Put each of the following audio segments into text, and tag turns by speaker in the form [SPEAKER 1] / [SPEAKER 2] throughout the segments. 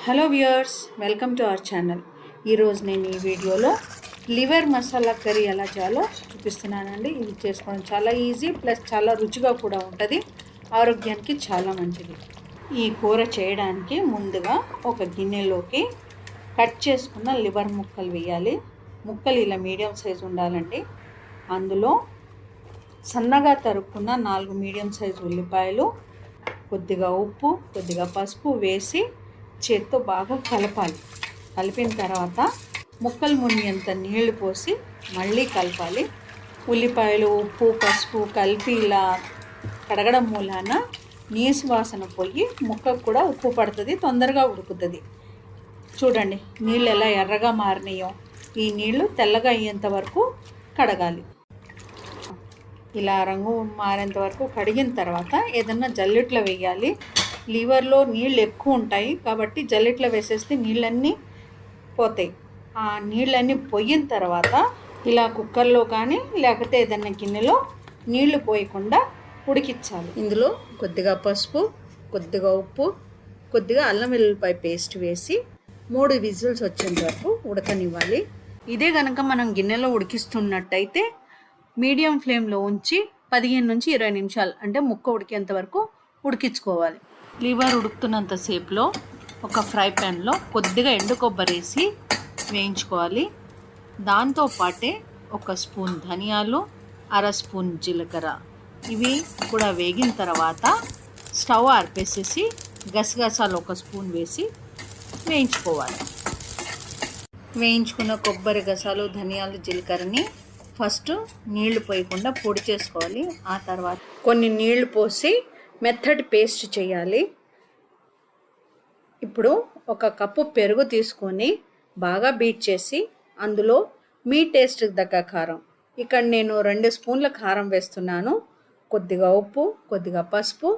[SPEAKER 1] Hello viewers, welcome to our channel. ఈరోజు నేను ఈ వీడియోలో లివర్ మసాలా కర్రీ ఎలా చేయాలో చూపిస్తున్నానండి. ఇది చేసుకోవడం చాలా ఈజీ, ప్లస్ చాలా రుచిగా కూడా ఉంటుంది, ఆరోగ్యానికి చాలా మంచిది. ఈ కూర చేయడానికి ముందుగా ఒక గిన్నెలోకి కట్ చేసుకున్న లివర్ ముక్కలు వేయాలి. ముక్కలు ఇలా మీడియం సైజు ఉండాలండి. అందులో సన్నగా తరుక్కున్న 4 మీడియం సైజు ఉల్లిపాయలు, కొద్దిగా ఉప్పు, కొద్దిగా పసుపు వేసి చేత్తో బాగా కలపాలి. కలిపిన తర్వాత ముక్కలు మునిగేంత నీళ్లు పోసి మళ్ళీ కలపాలి. ఉల్లిపాయలు, ఉప్పు, పసుపు కలిపి ఇలా కడగడం మూలాన నీసు వాసన పోయి ముక్కకు కూడా ఉప్పు పడుతుంది, తొందరగా ఉడుకుతుంది. చూడండి నీళ్ళు ఎలా ఎర్రగా మారినాయో. ఈ నీళ్లు తెల్లగా అయ్యేంత వరకు కడగాలి. ఇలా రంగు మారేంత వరకు కడిగిన తర్వాత ఏదన్నా జల్లెట్లో వేయాలి. లివర్లో నీళ్ళు ఎక్కువ ఉంటాయి కాబట్టి జల్లెట్లో వేసేస్తే నీళ్ళన్నీ పోతాయి. ఆ నీళ్ళన్నీ పోయిన తర్వాత ఇలా కుక్కర్లో కానీ లేకపోతే ఏదన్నా గిన్నెలో నీళ్లు పోయకుండా ఉడికించాలి. ఇందులో కొద్దిగా పసుపు, కొద్దిగా ఉప్పు, కొద్దిగా అల్లం వెల్లుల్లిపాయ పేస్ట్ వేసి 3 విజిల్స్ వచ్చేంత వరకు ఉడకనివ్వాలి. ఇదే కనుక మనం గిన్నెలో ఉడికిస్తున్నట్టయితే మీడియం ఫ్లేమ్లో ఉంచి 15 నుంచి 20 నిమిషాలు అంటే ముక్క ఉడికేంత వరకు ఉడికించుకోవాలి. లివర్ ఉడుకుతున్నంతసేపులో ఒక ఫ్రై ప్యాన్లో కొద్దిగా ఎండు కొబ్బరి వేసి వేయించుకోవాలి. దాంతోపాటే 1 స్పూన్ ధనియాలు, 1/2 స్పూన్ జీలకర్ర ఇవి కూడా వేగిన తర్వాత స్టవ్ ఆర్పేసేసి గసగసాలు 1 స్పూన్ వేసి వేయించుకోవాలి. వేయించుకున్న కొబ్బరి గసాలు, ధనియాలు, జీలకర్రని ఫస్ట్ నీళ్లు పోయకుండా పొడి చేసుకోవాలి. ఆ తర్వాత కొన్ని నీళ్లు పోసి మెత్తటి పేస్ట్ చేయాలి. ఇప్పుడు 1 కప్పు పెరుగు తీసుకొని బాగా బీట్ చేసి అందులో మీ టేస్ట్కి తగ్గ కారం, ఇక్కడ నేను 2 స్పూన్ల కారం వేస్తున్నాను, కొద్దిగా ఉప్పు, కొద్దిగా పసుపు,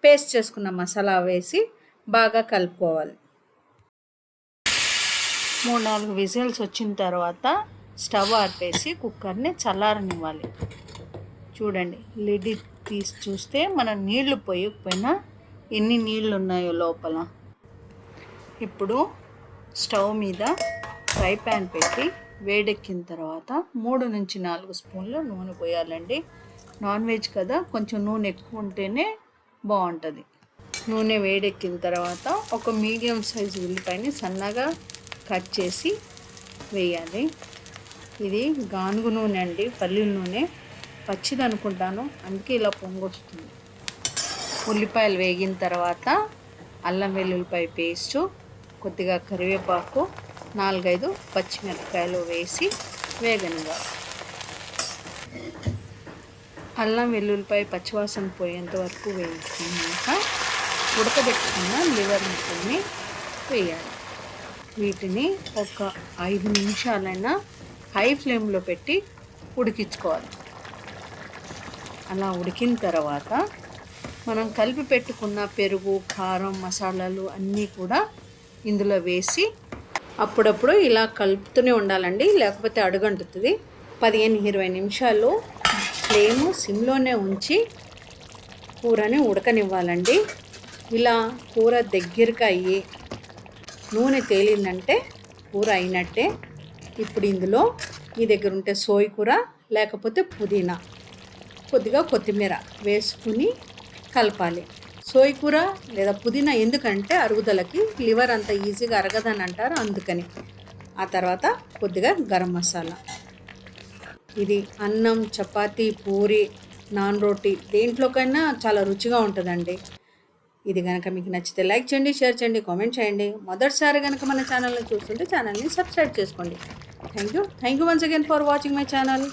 [SPEAKER 1] పేస్ట్ చేసుకున్న మసాలా వేసి బాగా కలుపుకోవాలి. 3-4 విజిల్స్ వచ్చిన తర్వాత స్టవ్ ఆర్పేసి కుక్కర్ని చల్లారనివ్వాలి. చూడండి లిడ్ తీసి చూస్తే మనం నీళ్లు పోయకపోయినా ఎన్ని నీళ్ళు ఉన్నాయో లోపల. ఇప్పుడు స్టవ్ మీద ఫ్రై ప్యాన్ పెట్టి వేడెక్కిన తర్వాత 3 నుంచి 4 స్పూన్లు నూనె పోయాలండి. నాన్ వెజ్ కదా, కొంచెం నూనె ఎక్కువ ఉంటేనే బాగుంటుంది. నూనె వేడెక్కిన తర్వాత 1 మీడియం సైజు ఉల్లిపాయని సన్నగా కట్ చేసి వేయాలి. ఇది గానుగు నూనె అండి, పల్లీల నూనె, పచ్చిది అనుకుంటాను, అందుకే ఇలా పొంగొస్తుంది. ఉల్లిపాయలు వేగిన తర్వాత అల్లం వెల్లుల్లిపాయ పేస్టు, కొద్దిగా కరివేపాకు, 4-5 పచ్చిమిరపకాయలు వేసి వేగనివ్వాలి. అల్లం వెల్లుల్లిపాయ పచ్చివాసన పోయేంత వరకు వేయించుకున్నాక ఉడకబెట్టుకున్న లివర్ ముక్కల్ని వేయాలి. వీటిని 5 నిమిషాలైనా హై ఫ్లేమ్లో పెట్టి ఉడికించుకోవాలి. అలా ఉడికిన తర్వాత మనం కలిపి పెట్టుకున్న పెరుగు, కారం, మసాలాలు అన్నీ కూడా ఇందులో వేసి అప్పుడప్పుడు ఇలా కలుపుతూనే ఉండాలండి, లేకపోతే అడుగంటుతుంది. 15-20 నిమిషాలు ఫ్లేమ్ సిమ్లోనే ఉంచి కూరని ఉడకనివ్వాలండి. ఇలా కూర దగ్గరగా అయ్యి నూనె తేలిందంటే కూర అయినట్టే. ఇప్పుడు ఇందులో మీ దగ్గర ఉంటే సోయ కూర లేకపోతే పుదీనా, కొద్దిగా కొత్తిమీర వేసుకుని కలపాలి. సోయ కూర లేదా పుదీనా ఎందుకంటే అరుగుదలకి, లివర్ అంత ఈజీగా అరగదని అంటారు, అందుకని. ఆ తర్వాత కొద్దిగా గరం మసాలా. ఇది అన్నం, చపాతీ, పూరి, నాన్ రోటీ దేంట్లోకైనా చాలా రుచిగా ఉంటుందండి. ఇది కనుక మీకు నచ్చితే లైక్ చేయండి, షేర్ చేయండి, కామెంట్ చేయండి. మొదటిసారి కనుక మన ఛానల్ని చూస్తుంటే ఛానల్ని సబ్స్క్రైబ్ చేసుకోండి. Thank you once again for watching my channel.